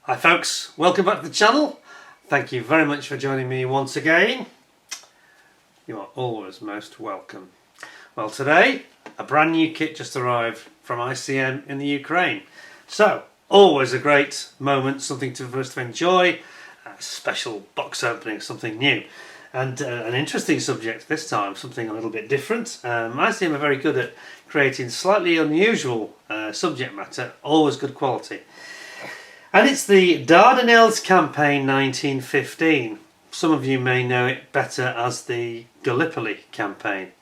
Hi folks, welcome back to the channel. Thank you very much for joining me once again. You are always most welcome. Well, today a brand new kit just arrived from ICM in the Ukraine. So always a great moment, something for us to enjoy, a special box opening, something new. And an interesting subject this time, something a little bit different. ICM are very good at creating slightly unusual subject matter, always good quality. And it's the Dardanelles Campaign 1915. Some of you may know it better as the Gallipoli Campaign,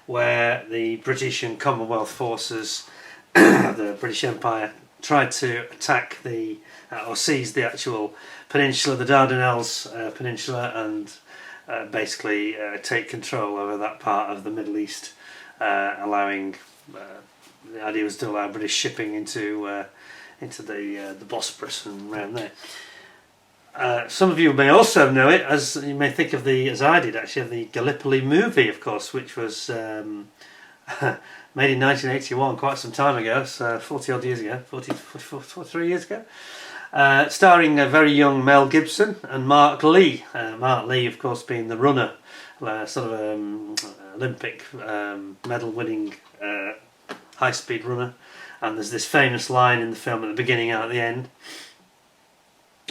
where the British and Commonwealth forces, the British Empire, tried to attack or seize the actual peninsula, the Dardanelles Peninsula, and basically take control over that part of the Middle East, allowing, the idea was to allow British shipping into the Bosporus and around there. Some of you may also know it as you may think of as I did actually, of the Gallipoli movie, of course, which was made in 1981, quite some time ago, so 40 odd years ago, 43 years ago. Starring a very young Mel Gibson and Mark Lee. Mark Lee, of course, being the runner, sort of Olympic medal winning high-speed runner. And there's this famous line in the film at the beginning and at the end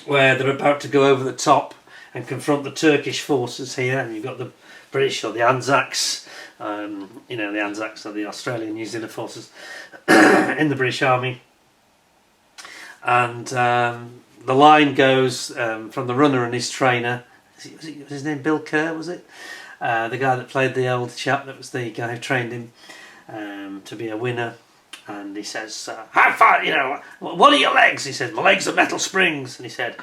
where they're about to go over the top and confront the Turkish forces here, and you've got the British, or the ANZACs, the ANZACs are the Australian New Zealand forces in the British Army. And the line goes from the runner and his trainer. Was his name Bill Kerr, was it? The guy that played the old chap, that was the guy who trained him to be a winner. And he says, how far, what are your legs? He says, my legs are metal springs. And he said,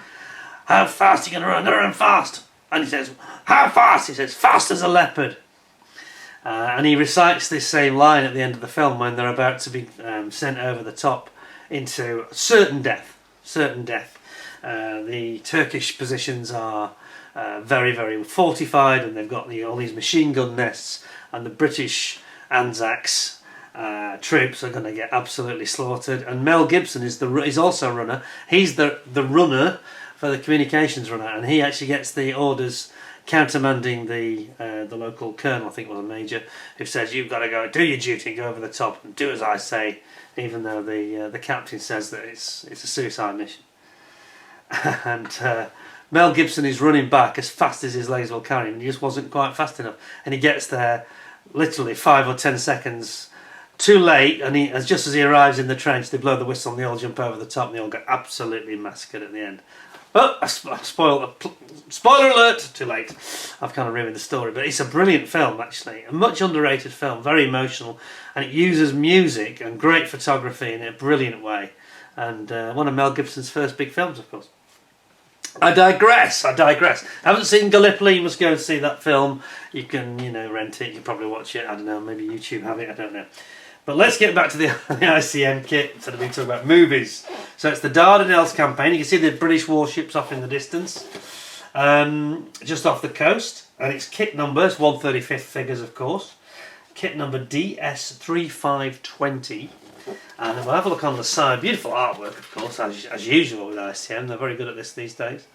how fast are you going to run? I'm going to run fast. And he says, how fast? He says, fast as a leopard. And he recites this same line at the end of the film when they're about to be sent over the top into certain death. The Turkish positions are very, very fortified, and they've got all these machine gun nests, and the British ANZACs troops are going to get absolutely slaughtered. And Mel Gibson is also a runner. He's the runner for the communications runner, and he actually gets the orders countermanding the local colonel, I think it was a major, who says, you've got to go do your duty, go over the top and do as I say, even though the captain says that it's a suicide mission. And Mel Gibson is running back as fast as his legs will carry him. He just wasn't quite fast enough, and he gets there literally 5 or 10 seconds too late, and just as he arrives in the trench, they blow the whistle and they all jump over the top and they all get absolutely massacred at the end. Oh, spoiler alert, too late. I've kind of ruined the story, but it's a brilliant film actually, a much underrated film, very emotional, and it uses music and great photography in a brilliant way, and one of Mel Gibson's first big films, of course. I digress. Haven't seen Gallipoli, you must go and see that film. You can, rent it, you can probably watch it, I don't know, maybe YouTube have it, I don't know. But let's get back to the ICM kit instead of me talking about movies. So it's the Dardanelles Campaign. You can see the British warships off in the distance, just off the coast. And its kit number, it's 135th figures, of course. Kit number DS3520. And we'll have a look on the side. Beautiful artwork, of course, as usual with ICM. They're very good at this these days.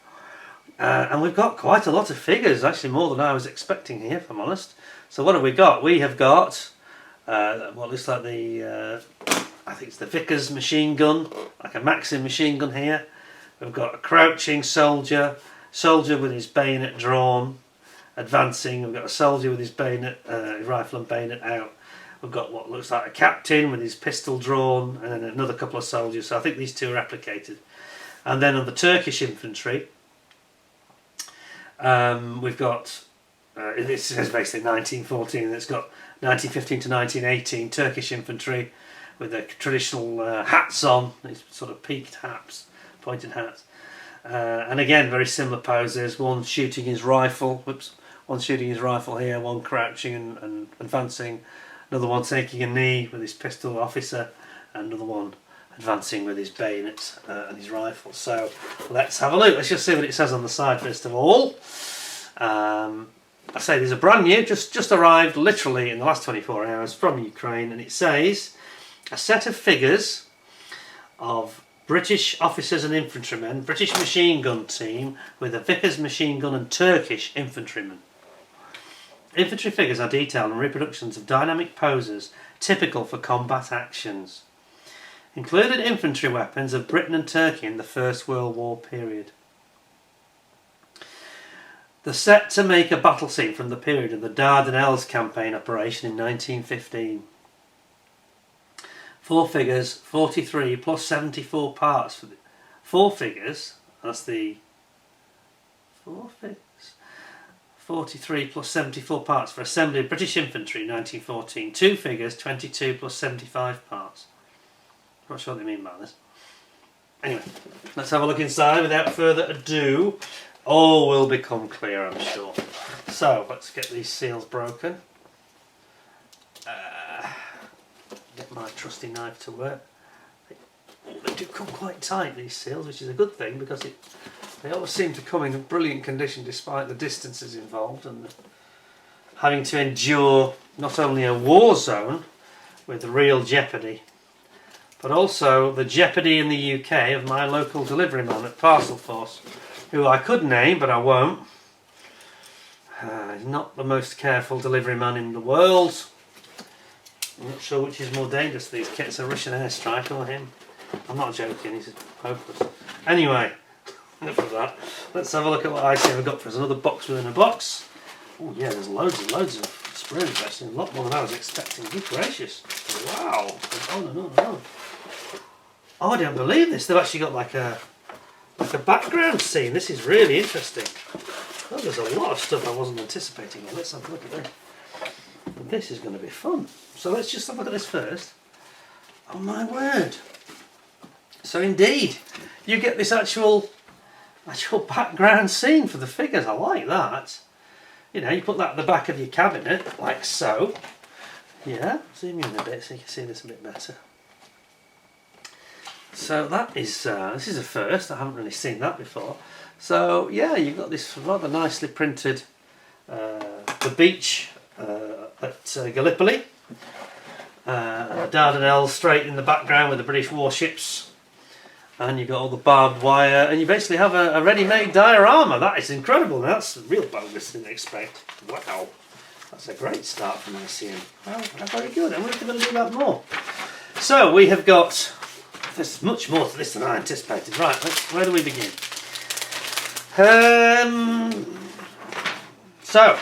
And we've got quite a lot of figures, actually more than I was expecting here, if I'm honest. So what have we got? We have got what looks like I think it's the Vickers machine gun, like a Maxim machine gun here. We've got a crouching soldier with his bayonet drawn, advancing. We've got a soldier with his bayonet, rifle and bayonet out. We've got what looks like a captain with his pistol drawn, and then another couple of soldiers. So I think these two are replicated. And then on the Turkish infantry, we've got, this says basically 1914, and it's got 1915 to 1918 Turkish infantry with their traditional hats on, these sort of peaked hats, pointed hats. And again, very similar poses, one shooting his rifle, one shooting his rifle here, one crouching and advancing, another one taking a knee with his pistol officer, and another one advancing with his bayonet and his rifle. So let's have a look. Let's just see what it says on the side first of all. I say these are brand new, just arrived literally in the last 24 hours from Ukraine, and it says a set of figures of British officers and infantrymen, British machine gun team with a Vickers machine gun and Turkish infantrymen. Infantry figures are detailed and reproductions of dynamic poses typical for combat actions. Included infantry weapons of Britain and Turkey in the First World War period. The set to make a battle scene from the period of the Dardanelles Campaign operation in 1915. 4 figures, 43 plus 74 parts for the 4 figures. That's the 4 figures. 43 plus 74 parts for assembly of British infantry in 1914. 2 figures, 22 plus 75 parts. I'm not sure what they mean by this. Anyway, let's have a look inside without further ado. All will become clear, I'm sure. So, let's get these seals broken. Get my trusty knife to work. They do come quite tight, these seals, which is a good thing because they always seem to come in brilliant condition despite the distances involved and having to endure not only a war zone with real jeopardy, but also the jeopardy in the UK of my local delivery man at Parcel Force, who I could name but I won't. He's not the most careful delivery man in the world. I'm not sure which is more dangerous, these kits, a Russian airstrike or him. I'm not joking, he's hopeless. Anyway, enough of that. Let's have a look at what ICM have got for us. Another box within a box. Oh yeah, there's loads and loads of sprues actually, a lot more than I was expecting. Good gracious. Wow. No. Oh, I don't believe this. They've actually got like a background scene. This is really interesting. Oh, there's a lot of stuff I wasn't anticipating here. Let's have a look at this. This is going to be fun. So let's just have a look at this first. Oh my word. So indeed, you get this actual background scene for the figures. I like that. You know, you put that at the back of your cabinet, like so. Yeah, zoom in a bit so you can see this a bit better. So that is, this is a first. I haven't really seen that before. So yeah, you've got this rather nicely printed, the beach at Gallipoli. Dardanelles straight in the background with the British warships. And you've got all the barbed wire, and you basically have a ready-made diorama. That is incredible. Now, that's real bogus, didn't expect. Wow, that's a great start from ICM. Well, very good. And we're going to do that more. So we have got. There's much more to this than I anticipated. Right, where do we begin? So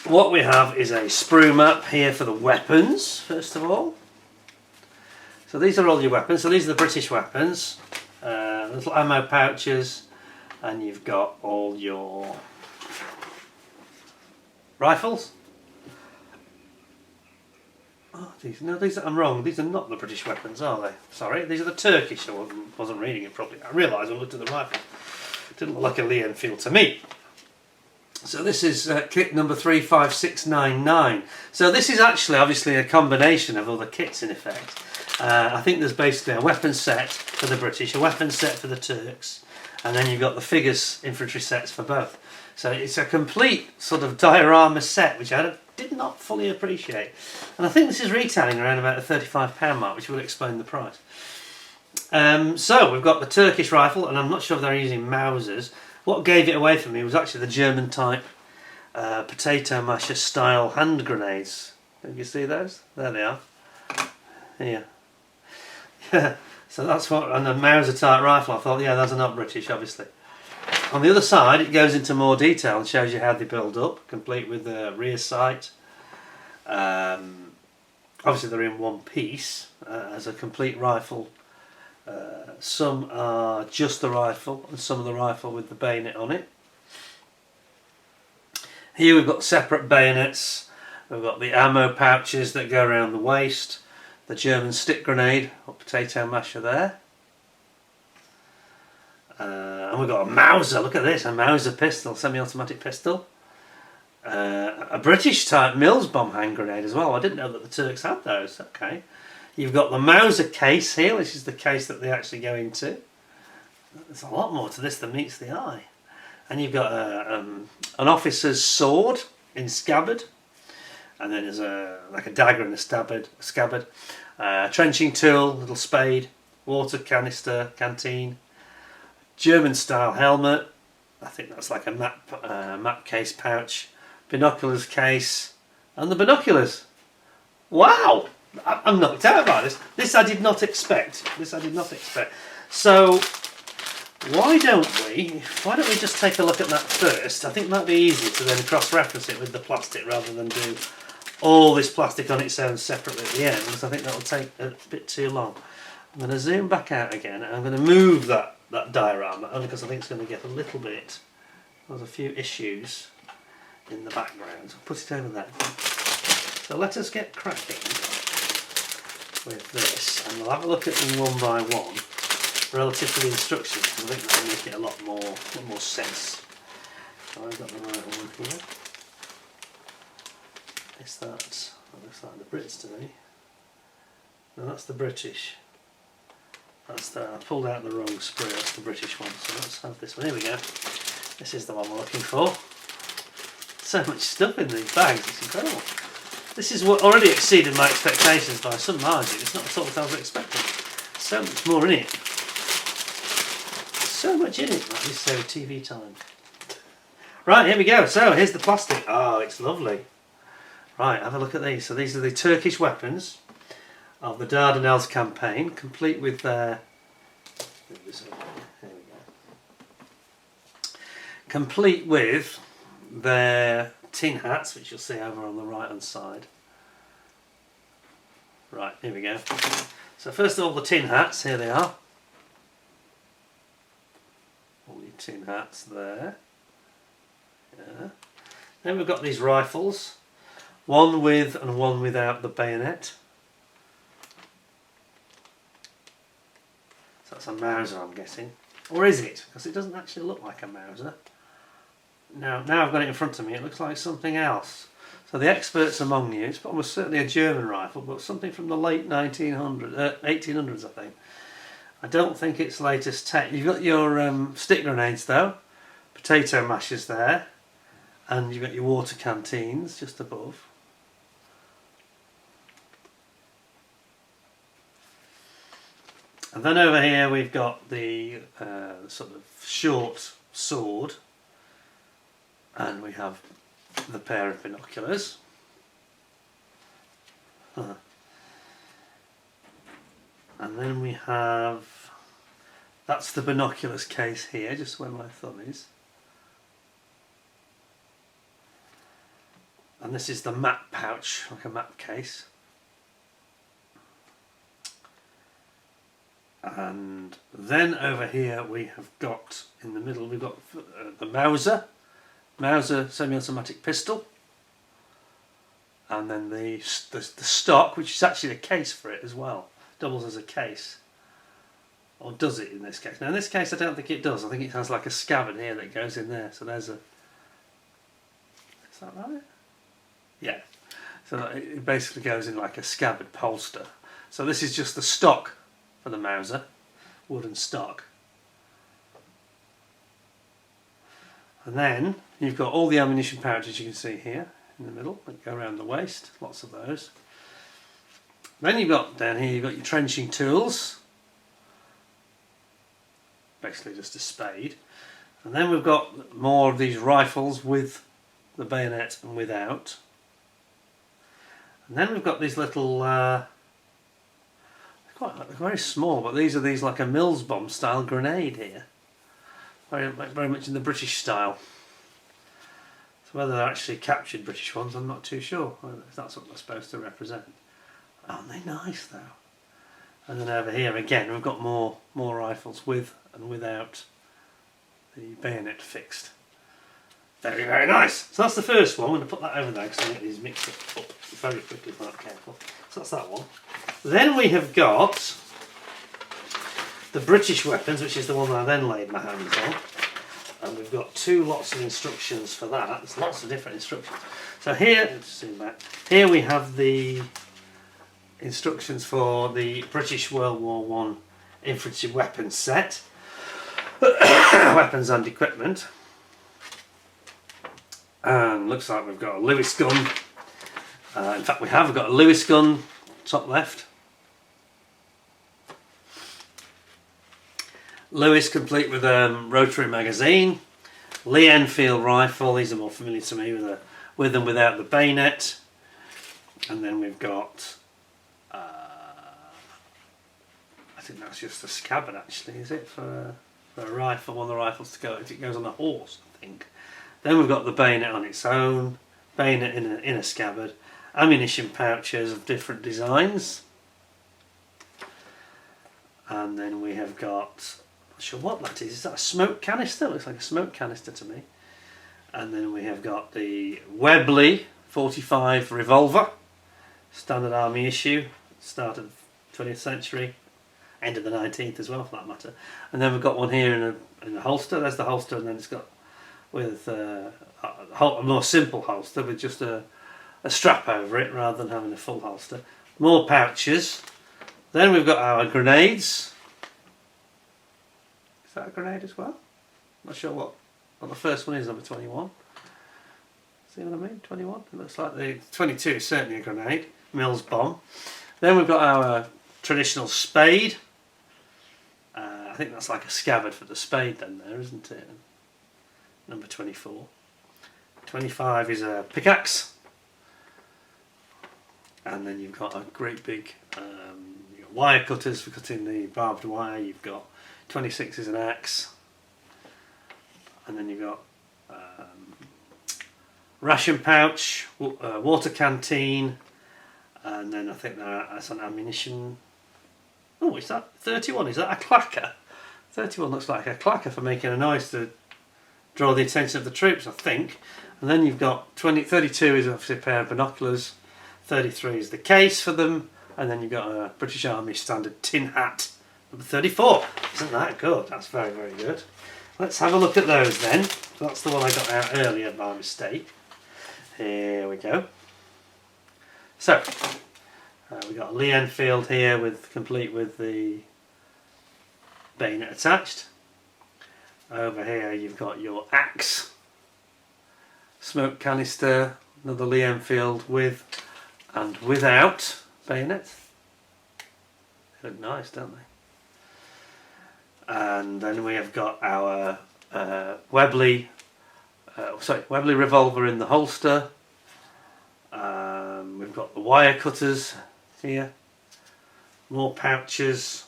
what we have is a sprue map here for the weapons, first of all. So these are all your weapons. So these are the British weapons, little ammo pouches, and you've got all your rifles. Oh, I'm wrong. These are not the British weapons, are they? Sorry, these are the Turkish. I wasn't reading it properly. I realised when I looked at the rifle. It didn't look like a Lee Enfield to me. So this is kit number 35699. So this is actually obviously a combination of other kits in effect. I think there's basically a weapon set for the British, a weapon set for the Turks, and then you've got the figures infantry sets for both. So it's a complete sort of diorama set, which I did not fully appreciate. And I think this is retailing around about the £35 mark, which will explain the price. So we've got the Turkish rifle, and I'm not sure if they're using Mausers. What gave it away for me was actually the German type potato masher style hand grenades. Can you see those? There they are. Here. Yeah. So that's what, and the Mauser type rifle, I thought, yeah, those are not British, obviously. On the other side, it goes into more detail and shows you how they build up, complete with the rear sight. Obviously they're in one piece as a complete rifle. Some are just the rifle, and some of the rifle with the bayonet on it. Here we've got separate bayonets. We've got the ammo pouches that go around the waist. The German stick grenade, or potato masher there. And we've got a Mauser, look at this, a Mauser pistol, semi-automatic pistol. A British type Mills bomb hand grenade as well. I didn't know that the Turks had those. Okay. You've got the Mauser case here, which is the case that they actually go into. There's a lot more to this than meets the eye. And you've got an officer's sword in scabbard. And then there's like a dagger in a scabbard. Trenching tool, little spade, water canister, canteen, German style helmet, I think that's like a map case pouch, binoculars case, and the binoculars. Wow! I'm knocked out by this. This I did not expect. So why don't we just take a look at that first? I think it might be easier to then cross-reference it with the plastic rather than do all this plastic on its own separately at the end, because I think that will take a bit too long. I'm going to zoom back out again, and I'm going to move that diorama, only because I think it's going to get a little bit, there's a few issues in the background. I'll put it over there. So let us get cracking with this, and we'll have a look at them one by one relative to the instructions. I think that will make it a lot more sense. So I've got the right one here. Is that looks like the Brits to me. No, that's the British. That's I pulled out the wrong sprue. That's the British one. So let's have this one. Here we go. This is the one we're looking for. So much stuff in these bags. It's incredible. This is what already exceeded my expectations by some margin. It's not at all what I was expecting. So much more in it. So much in it. That is so TV time. Right, here we go. So here's the plastic. Oh, it's lovely. Right, have a look at these. So these are the Turkish weapons of the Dardanelles Campaign, complete with their... There we go. Complete with their tin hats, which you'll see over on the right hand side. Right, here we go. So first of all, the tin hats, here they are. All your tin hats there. Yeah. Then we've got these rifles, one with and one without the bayonet. So that's a Mauser, I'm guessing. Or is it? Because it doesn't actually look like a Mauser. Now I've got it in front of me, it looks like something else. So the experts among you, it's almost certainly a German rifle, but something from the late 1800s, I think. I don't think it's latest tech. You've got your stick grenades though, potato mashers there, and you've got your water canteens just above. And then over here we've got the sort of short sword, and we have the pair of binoculars. And then we have, that's the binoculars case here, just where my thumb is. And this is the map pouch, like a map case. And then over here we have got, in the middle, we've got the Mauser semi-automatic pistol, and then the stock, which is actually a case for it as well, doubles as a case, or does it in this case? Now in this case I don't think it does. I think it has like a scabbard here that goes in there, so there's a, is that right? Yeah, so it basically goes in like a scabbard holster. So this is just the stock for the Mauser, wooden stock. And then you've got all the ammunition pouches you can see here in the middle that go around the waist, lots of those. Then you've got down here, you've got your trenching tools, basically just a spade. And then we've got more of these rifles with the bayonet and without. And then we've got these little, they're very small, but these are like a Mills bomb style grenade here. Very much in the British style. So whether they're actually captured British ones, I'm not too sure. If that's what they're supposed to represent. Aren't they nice though? And then over here again, we've got more rifles with and without the bayonet fixed. Very, very nice. So that's the first one. I'm going to put that over there because I get these mixed up very quickly if I'm not careful. So that's that one. Then we have got the British weapons, which is the one that I then laid my hands on. And we've got two lots of instructions for that. There's lots of different instructions. So here, let's zoom back. Here we have the instructions for the British World War I infantry weapons set. Weapons and equipment. And looks like we've got a Lewis gun. In fact, we have got a Lewis gun, top left. Lewis complete with rotary magazine. Lee Enfield rifle, these are more familiar to me, with and without the bayonet. And then we've got, I think that's just a scabbard actually, is it, for a rifle, one of the rifles to go, it goes on a horse I think. Then we've got the bayonet on its own, bayonet in a scabbard, ammunition pouches of different designs. And then we have got, not sure what that is that a smoke canister? It looks like a smoke canister to me. And then we have got the Webley 45 revolver, standard army issue, start of the 20th century, end of the 19th as well for that matter. And then we've got one here in a holster, there's the holster, and then it's got with a more simple holster with just a strap over it rather than having a full holster. More pouches. Then we've got our grenades. Is that a grenade as well? Not sure what the first one is, number 21. See what I mean? 21? It looks like the 22 is certainly a grenade. Mills bomb. Then we've got our traditional spade. I think that's like a scabbard for the spade then there, isn't it? Number 24. 25 is a pickaxe. And then you've got a great big you've got wire cutters for cutting the barbed wire. You've got 26 is an axe. And then you've got ration pouch, water canteen, and then I think that's an ammunition. Oh, is that 31? Is that a clacker? 31 looks like a clacker for making a noise to draw the attention of the troops, I think. And then you've got 32 is obviously a pair of binoculars, 33 is the case for them, and then you've got a British Army standard tin hat, number 34. Isn't that good? That's very, very good. Let's have a look at those then. That's the one I got out earlier by mistake. Here we go. So, we've got a Lee Enfield here complete with the bayonet attached. Over here you've got your axe, smoke canister, another Lee Enfield with and without bayonet. They look nice, don't they? And then we have got our Webley revolver in the holster. We've got the wire cutters here, more pouches.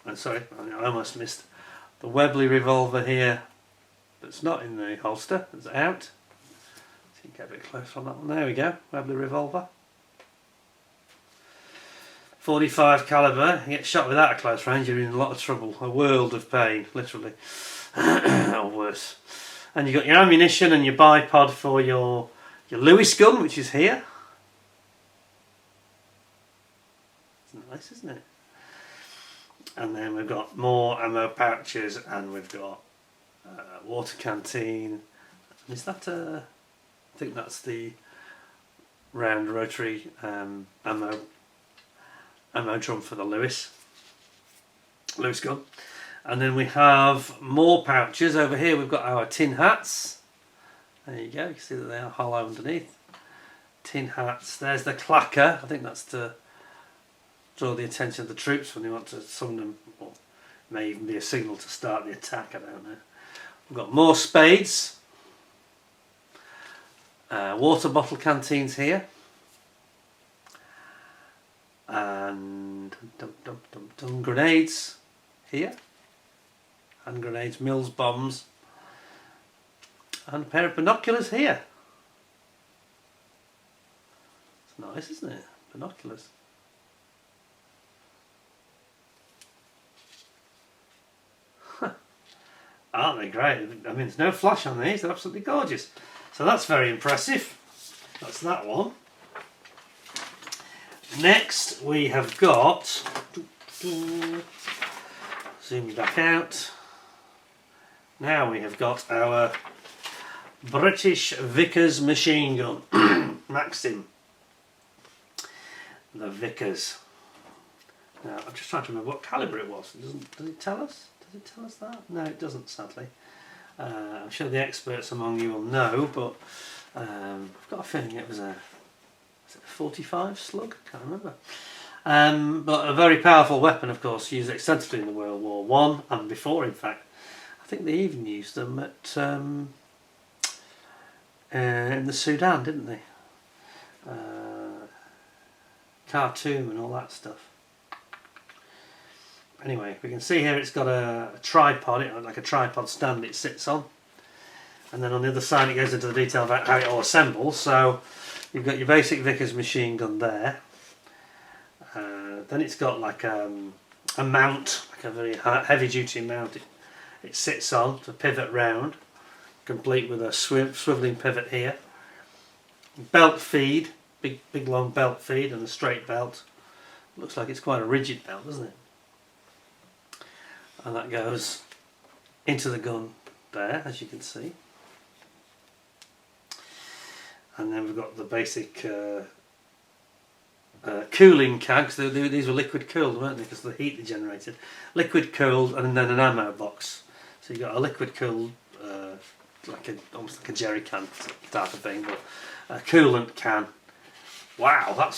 And sorry, I almost missed the Webley revolver here. That's not in the holster. It's out. So you can get a bit closer on that one. There we go. Webley revolver. 45 caliber. You get shot with that at close range, you're in a lot of trouble. A world of pain, literally, or worse. And you've got your ammunition and your bipod for your Lewis gun, which is here. It's nice, isn't it? And then we've got more ammo pouches, and we've got water canteen. Is that I think that's the round rotary ammo drum for the Lewis gun. And then we have more pouches over here. We've got our tin hats. There you go, you can see that they are hollow underneath. Tin hats. There's the clacker. I think that's to draw the attention of the troops when they want to summon them, or may even be a signal to start the attack, I don't know. We've got more spades. Water bottle canteens here. And grenades here. Hand grenades, Mills bombs. And a pair of binoculars here. It's nice, isn't it? Binoculars. Aren't they great? I mean, there's no flash on these, they're absolutely gorgeous. So that's very impressive. That's that one. Next we have got, zoom back out. Now we have got our British Vickers machine gun, Maxim. The Vickers. Now I'm just trying to remember what calibre it was. Does it tell us? Does it tell us that? No, it doesn't, sadly. I'm sure the experts among you will know, but I've got a feeling it was a 45 slug? I can't remember. But a very powerful weapon, of course, used extensively in the World War One and before, in fact. I think they even used them at in the Sudan, didn't they? Khartoum and all that stuff. Anyway, we can see here it's got a tripod, like a tripod stand it sits on. And then on the other side it goes into the detail about how it all assembles. So you've got your basic Vickers machine gun there. Then it's got like a mount, like a very heavy duty mount it sits on to pivot round, complete with a swivelling pivot here. Belt feed, big long belt feed and a straight belt. Looks like it's quite a rigid belt, doesn't it? And that goes into the gun there, as you can see. And then we've got the basic cooling can, because these were liquid cooled, weren't they, because of the heat they generated. Liquid cooled, and then an ammo box. So you've got a liquid cooled, almost like a jerry can type of thing, but a coolant can. Wow, that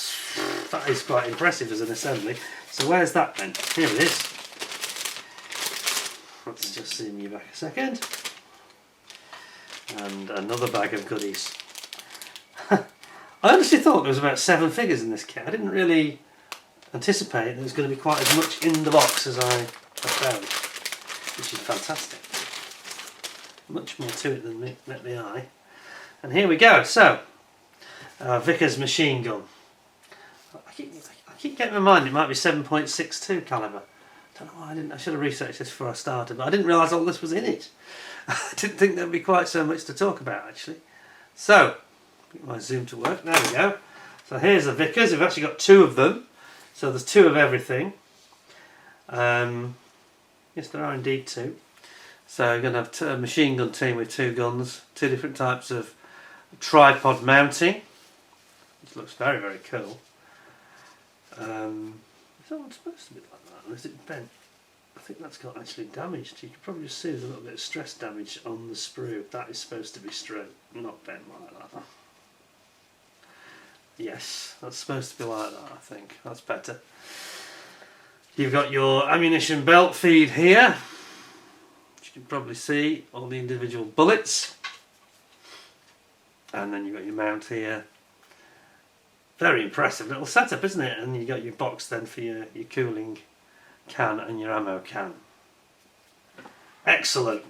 is quite impressive as an assembly. So where's that then? Here it is. Let's just zoom you back a second. And another bag of goodies. I honestly thought there was about 7 figures in this kit. I didn't really anticipate there was going to be quite as much in the box as I found, which is fantastic. Much more to it than met the eye. And here we go. So, Vickers machine gun. I keep getting in my mind it might be 7.62 calibre. I don't know why I should have researched this before I started, but I didn't realise all this was in it. I didn't think there'd be quite so much to talk about actually. So, get my zoom to work. There we go. So here's the Vickers. We've actually got 2 of them. So there's 2 of everything. Yes, there are indeed 2. So you're going to have a machine gun team with 2 guns, 2 different types of tripod mounting, which looks very, very cool. Is that one supposed to be like that, or is it bent? I think that's got actually damaged. You can probably just see there's a little bit of stress damage on the sprue. That is supposed to be straight, not bent like that. Yes, that's supposed to be like that, I think. That's better. You've got your ammunition belt feed here. You can probably see all the individual bullets. And then you've got your mount here. Very impressive little setup, isn't it? And you've got your box then for your cooling can and your ammo can. Excellent.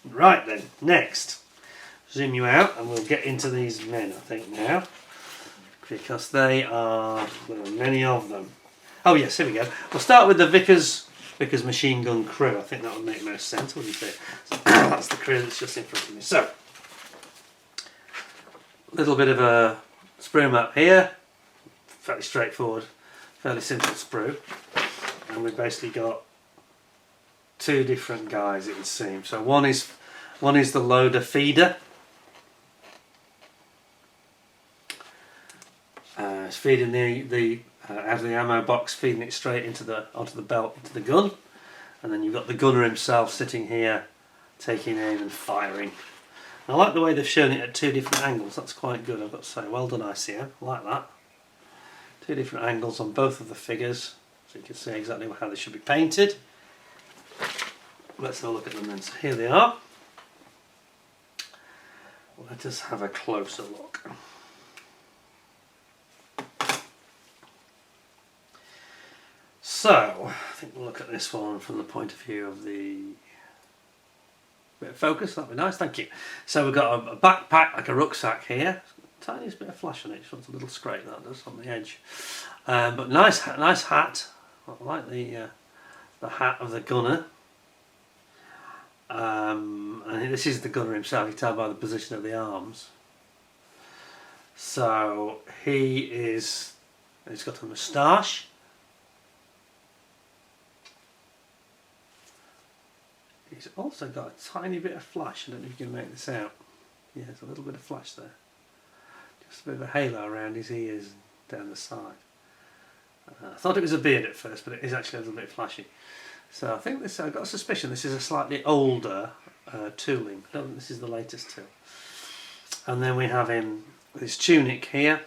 Right then, next. Zoom you out and we'll get into these men, I think, now. Because there are many of them. Oh yes, here we go. We'll start with the Vickers machine gun crew. I think that would make most sense, wouldn't it? So, that's the crew that's just in front of me. So, a little bit of a sprue map here. Fairly straightforward, fairly simple sprue. And we've basically got 2 different guys, it would seem. So one is the loader feeder. It's feeding the out of the ammo box, feeding it straight onto the belt, into the gun, and then you've got the gunner himself sitting here, taking aim and firing. And I like the way they've shown it at 2 different angles. That's quite good, I've got to say. Well done, ICM. I like that. 2 different angles on both of the figures, so you can see exactly how they should be painted. Let's have a look at them then. So here they are. Let us have a closer look. So, I think we'll look at this one from the point of view of the bit of focus. That'd be nice, thank you. So we've got a backpack, like a rucksack here. Tiniest bit of flash on it, just wants a little scrape that does on the edge. But nice hat. I like the hat of the gunner. And this is the gunner himself. You can tell by the position of the arms. So he's got a moustache. He's also got a tiny bit of flash. I don't know if you can make this out. Yeah, there's a little bit of flash there. Just a bit of a halo around his ears and down the side. I thought it was a beard at first, but it is actually a little bit flashy. So I think I've got a suspicion this is a slightly older tooling. I don't think this is the latest tool. And then we have him with his tunic here.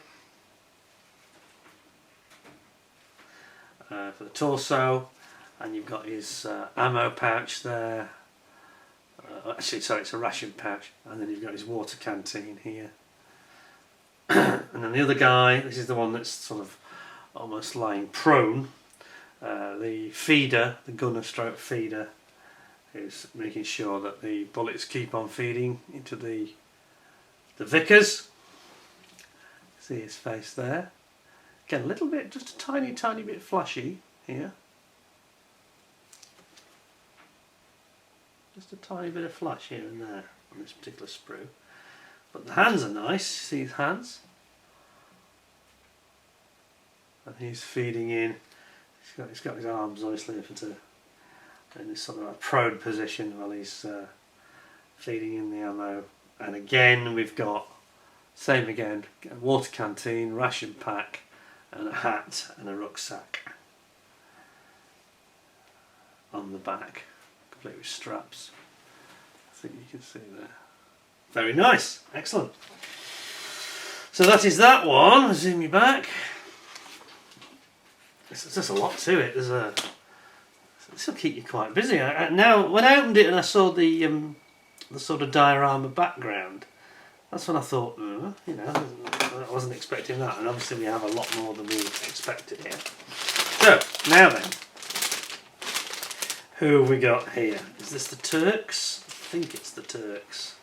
for the torso, and you've got his ammo pouch there. Actually, sorry, it's a ration pouch, and then you've got his water canteen here. And then the other guy, this is the one that's sort of almost lying prone. The feeder, the gunner stroke feeder, is making sure that the bullets keep on feeding into the Vickers. See his face there. Again, a little bit, just a tiny bit flashy here. Just a tiny bit of flash here and there on this particular sprue. But the hands are nice, see his hands? And he's feeding in. He's got his arms obviously in this sort of a prone position while he's feeding in the ammo. And again we've got, same again, a water canteen, ration pack, and a hat and a rucksack on the back, complete with straps. I think you can see there. Very nice, excellent. So that is that one. I'll zoom you back. There's just a lot to it. This will keep you quite busy. Now, when I opened it and I saw the sort of diorama background, that's when I thought, you know, I wasn't expecting that. And obviously we have a lot more than we expected here. So, now then, who have we got here? Is this the Turks? I think it's the Turks.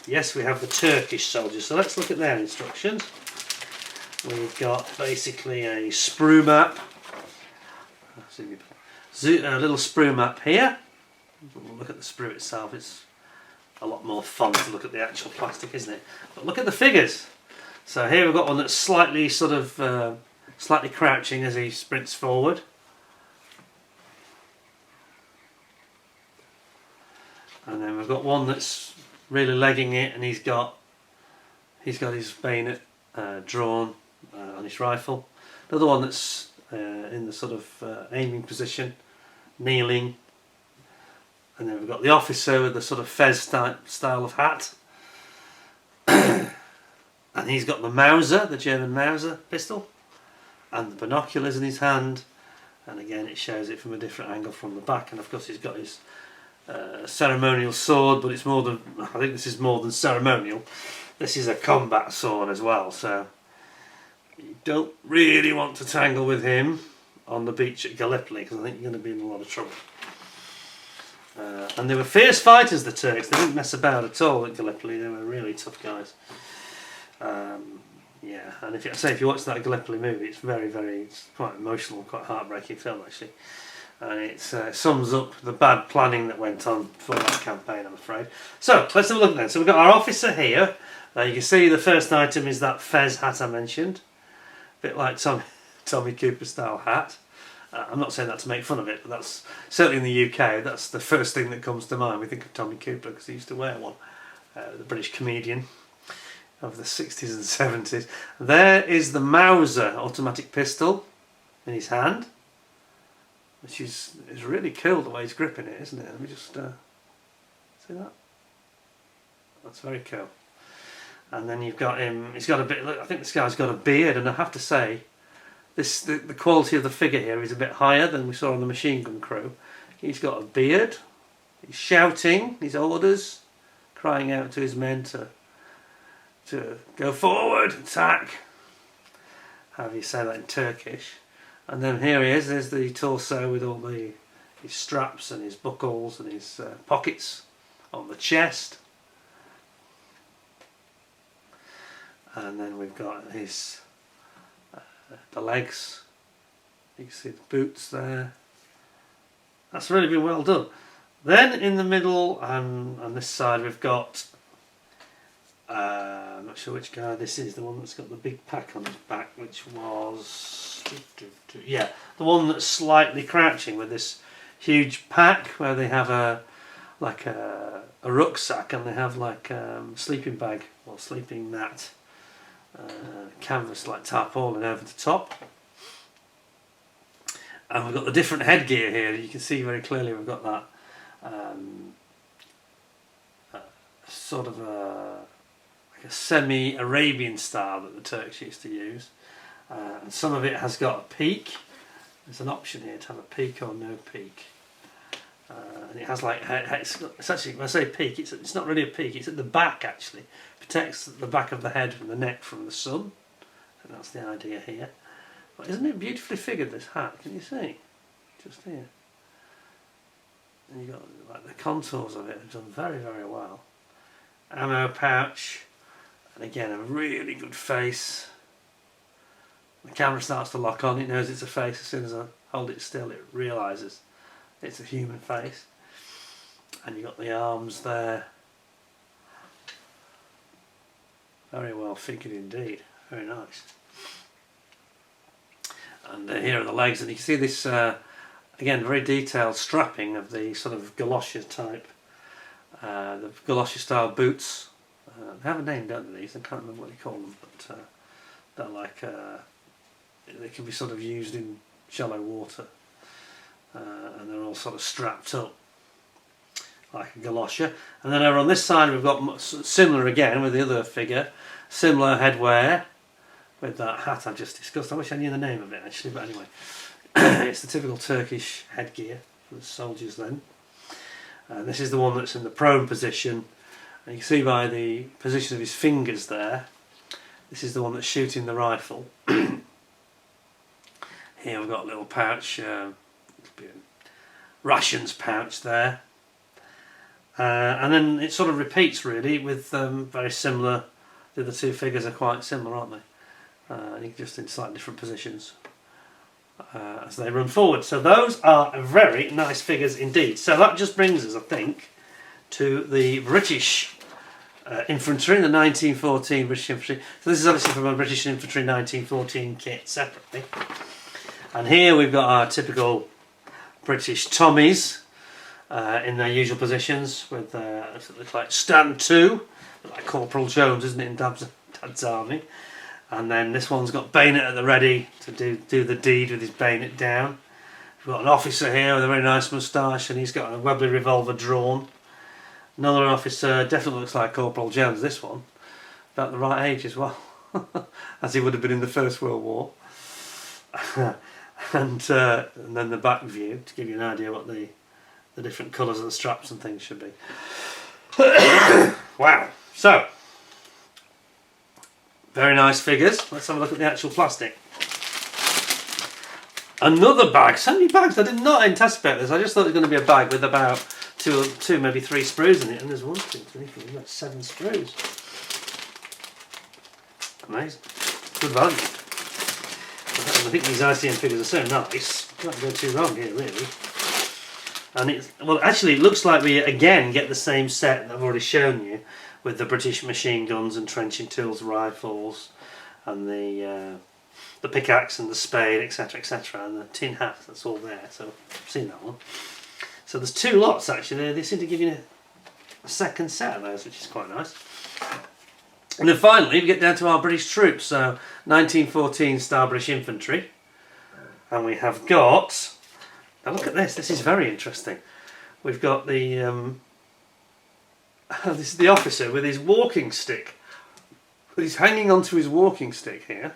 Yes, we have the Turkish soldiers. So let's look at their instructions. We've got basically a sprue map. A little sprue map here. We'll look at the sprue itself. It's a lot more fun to look at the actual plastic, isn't it? But look at the figures. So here we've got one that's slightly slightly crouching as he sprints forward. And then we've got one that's really legging it, and he's got his bayonet drawn on his rifle. Another one that's in the sort of aiming position, kneeling. And then we've got the officer with the sort of fez style of hat. And he's got the Mauser, the German Mauser pistol, and the binoculars in his hand. And again it shows it from a different angle from the back. And of course he's got his ceremonial sword, but it's more than, I think this is more than ceremonial. This is a combat sword as well, so you don't really want to tangle with him on the beach at Gallipoli, because I think you're going to be in a lot of trouble. And they were fierce fighters, the Turks. They didn't mess about at all at Gallipoli. They were really tough guys. Yeah, and if you watch that Gallipoli movie, it's it's quite emotional, quite heartbreaking film actually. And it sums up the bad planning that went on for that campaign, I'm afraid. So let's have a look then. So we've got our officer here. You can see the first item is that fez hat I mentioned, a bit like Tommy Cooper style hat. I'm not saying that to make fun of it, but that's certainly in the UK. That's the first thing that comes to mind. We think of Tommy Cooper because he used to wear one, the British comedian of the 60s and 70s. There is the Mauser automatic pistol in his hand, which is really cool the way he's gripping it, isn't it? Let me just see that. That's very cool. And then you've got him. He's got a bit. Look, I think this guy's got a beard, and I have to say, the quality of the figure here is a bit higher than we saw on the machine gun crew. He's got a beard. He's shouting his orders, crying out to his men to go forward, attack. How do you say that in Turkish? And then here he is. There's the torso with all his straps and his buckles and his pockets on the chest. And then we've got his the legs. You can see the boots there. That's really been well done. Then in the middle and on this side we've got I'm not sure which guy this is, the one that's got the big pack on his back, which was yeah, the one that's slightly crouching with this huge pack where they have a rucksack, and they have like sleeping bag or sleeping mat, canvas like tarpaulin over the top. And we've got the different headgear here. You can see very clearly we've got that sort of like a semi-Arabian style that the Turks used to use. And some of it has got a peak, there's an option here to have a peak or no peak. And it has like, it's actually, when I say peak, it's not really a peak, it's at the back actually. Protects the back of the head and the neck from the sun. And that's the idea here. But isn't it beautifully figured, this hat? Can you see? Just here. And you've got like the contours of it have done very, very well. Ammo pouch. And again, a really good face. The camera starts to lock on, it knows it's a face. As soon as I hold it still, it realises it's a human face. And you've got the arms there. Very well figured indeed. Very nice. And here are the legs, and you can see this, again, very detailed strapping of the sort of galoshes type, the galoshes style boots. They have a name, don't they, these? I can't remember what they call them, but they're like, they can be sort of used in shallow water, and they're all sort of strapped up like a galosha. And then over on this side we've got similar again with the other figure, similar headwear with that hat I've just discussed. I wish I knew the name of it actually, but anyway. It's the typical Turkish headgear for the soldiers then. This is the one that's in the prone position, and you can see by the position of his fingers there, this is the one that's shooting the rifle. Here we've got a little pouch, rations pouch there. And then it sort of repeats really with very similar, the other two figures are quite similar, aren't they? Just in slightly different positions as they run forward. So those are very nice figures indeed. So that just brings us, I think, to the British infantry, the 1914 British infantry. So this is obviously from a British infantry 1914 kit separately. And here we've got our typical British Tommies in their usual positions with look like stand to, like Corporal Jones, isn't it, in Dad's army. And then this one's got bayonet at the ready to do the deed with his bayonet down. We've got an officer here with a very nice moustache, and he's got a Webley revolver drawn. Another officer, definitely looks like Corporal Jones, this one, about the right age as well, as he would have been in the First World War. and then the back view to give you an idea what the different colours of the straps and things should be. Wow, so very nice figures. Let's have a look at the actual plastic. Another bag. So many bags. I did not anticipate this. I just thought it was going to be a bag with about two, maybe three screws in it, and there's 1, 2, 3, 4, that's 7 screws. Amazing. Good value. I think these ICM figures are so nice. Can't go too wrong here, really. And it's, well, actually, it looks like we again get the same set that I've already shown you, with the British machine guns and trenching tools, rifles, and the pickaxe and the spade, etc., etc., and the tin hat. That's all there. So I've seen that one. So there's 2 lots actually. They seem to give you a second set of those, which is quite nice. And then finally we get down to our British troops. So 1914 Star British Infantry, and we have got. Now look at this. This is very interesting. We've got the. This is the officer with his walking stick. He's hanging onto his walking stick here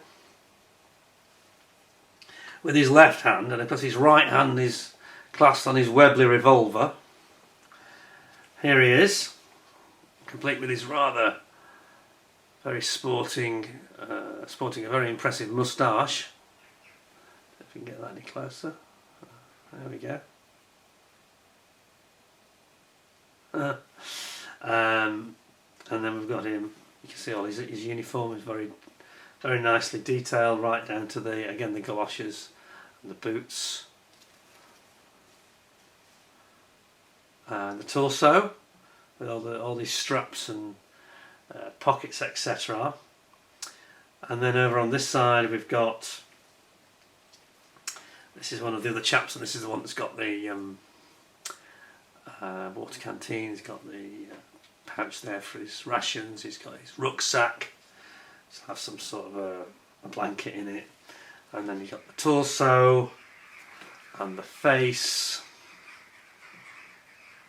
with his left hand, and of course his right hand is clasped on his Webley revolver. Here he is, complete with his rather very sporting a very impressive moustache. If we can get that any closer. There we go. And then we've got him. You can see all his uniform is very, very nicely detailed, right down to the galoshes and the boots, and the torso with all these straps and pockets, etc. And then over on this side we've got. This is one of the other chaps, and this is the one that's got the water canteen. He's got the pouch there for his rations. He's got his rucksack. He'll have some sort of a blanket in it. And then you've got the torso and the face.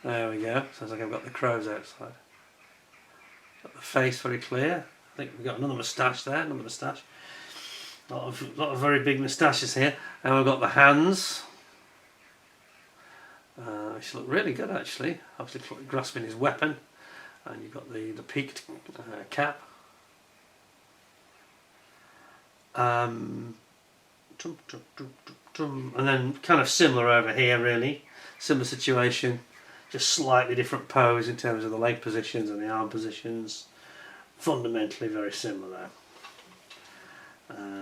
There we go. Sounds like I've got the crows outside. Got the face very clear. I think we've got another moustache there, another moustache. A lot of very big moustaches here. And we've got the hands, which look really good actually. Obviously grasping his weapon. And you've got the peaked cap. And then kind of similar over here really. Similar situation. Just slightly different pose in terms of the leg positions and the arm positions. Fundamentally very similar.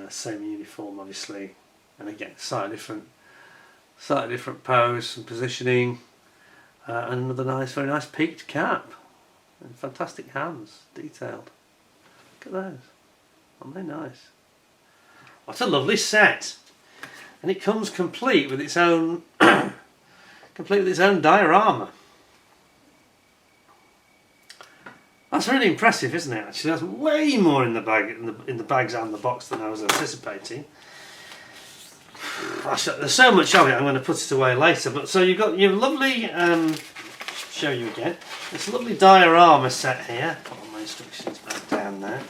Same uniform obviously, and again slightly different pose and positioning, and another very nice peaked cap, and fantastic hands, detailed. Look at those, aren't they nice? What a lovely set, and it comes complete with its own diorama. That's really impressive, isn't it? Actually, that's way more in the bag, in the bags and the box than I was anticipating. There's so much of it. I'm going to put it away later. But so you've got your lovely. Show you again. This lovely diorama set here. Put all my instructions back down there.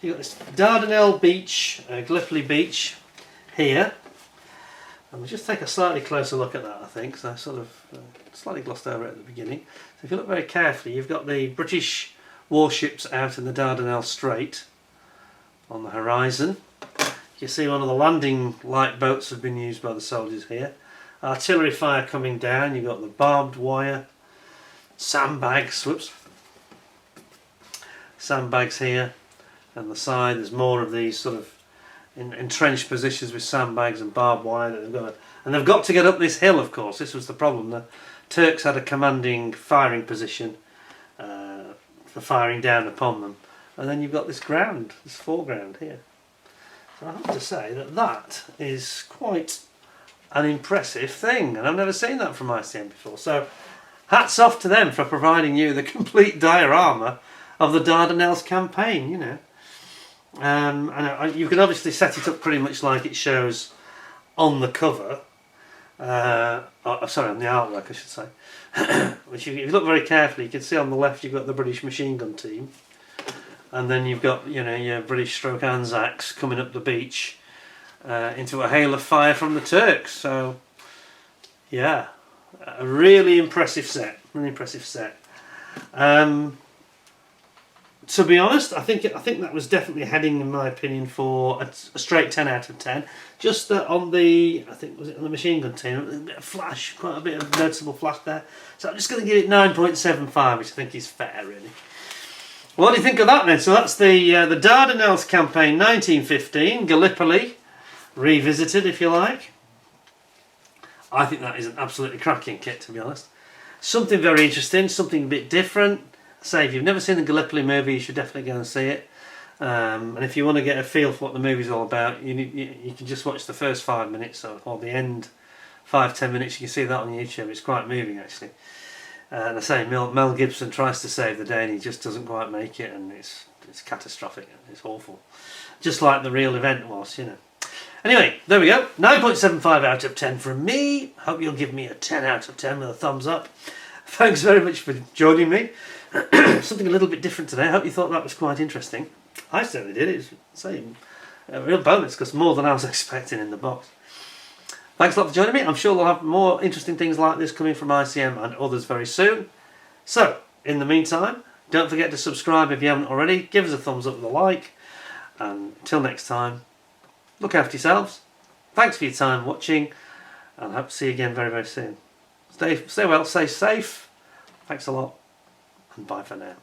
You've got this Dardanelles beach, Gallipoli beach, here. And we'll just take a slightly closer look at that, I think, so I sort of slightly glossed over it at the beginning. So if you look very carefully, you've got the British warships out in the Dardanelles Strait on the horizon. You see one of the landing light boats have been used by the soldiers here. Artillery fire coming down, you've got the barbed wire, sandbags, sandbags here, and the side there's more of these sort of entrenched positions with sandbags and barbed wire that they've got to get up this hill. Of course, this was the problem. The Turks had a commanding firing position for firing down upon them, and then you've got this ground, this foreground here. So I have to say that is quite an impressive thing, and I've never seen that from ICM before. So hats off to them for providing you the complete diorama of the Dardanelles Campaign. You know. And you can obviously set it up pretty much like it shows on the cover, sorry, on the artwork I should say. Which if you look very carefully, you can see on the left you've got the British machine gun team, and then you've got your British stroke ANZACs coming up the beach into a hail of fire from the Turks. So yeah, a really impressive set. To be honest, I think that was definitely heading, in my opinion, for a straight 10 out of 10. Just that on the, I think was it on the machine gun team, a bit of flash, quite a bit of noticeable flash there. So I'm just going to give it 9.75, which I think is fair, really. What do you think of that then? So that's the Dardanelles Campaign 1915, Gallipoli, revisited if you like. I think that is an absolutely cracking kit, to be honest. Something very interesting, something a bit different. Say, if you've never seen the Gallipoli movie, you should definitely go and see it. And if you want to get a feel for what the movie's all about, you can just watch the first 5 minutes or the end 5-10 minutes. You can see that on YouTube. It's quite moving actually. And I say Mel Gibson tries to save the day and he just doesn't quite make it, and it's catastrophic. It's awful, just like the real event was, you know. Anyway, there we go. 9.75 out of 10 from me. Hope you'll give me a 10 out of 10 with a thumbs up. Thanks very much for joining me. Something a little bit different today. I hope you thought that was quite interesting. I certainly did. It's a real bonus because more than I was expecting in the box. Thanks a lot for joining me. I'm sure we'll have more interesting things like this coming from ICM and others very soon. So, in the meantime, don't forget to subscribe if you haven't already. Give us a thumbs up with a like. And until next time, look after yourselves. Thanks for your time watching, and I hope to see you again very, very soon. Stay well, stay safe. Thanks a lot, and bye for now.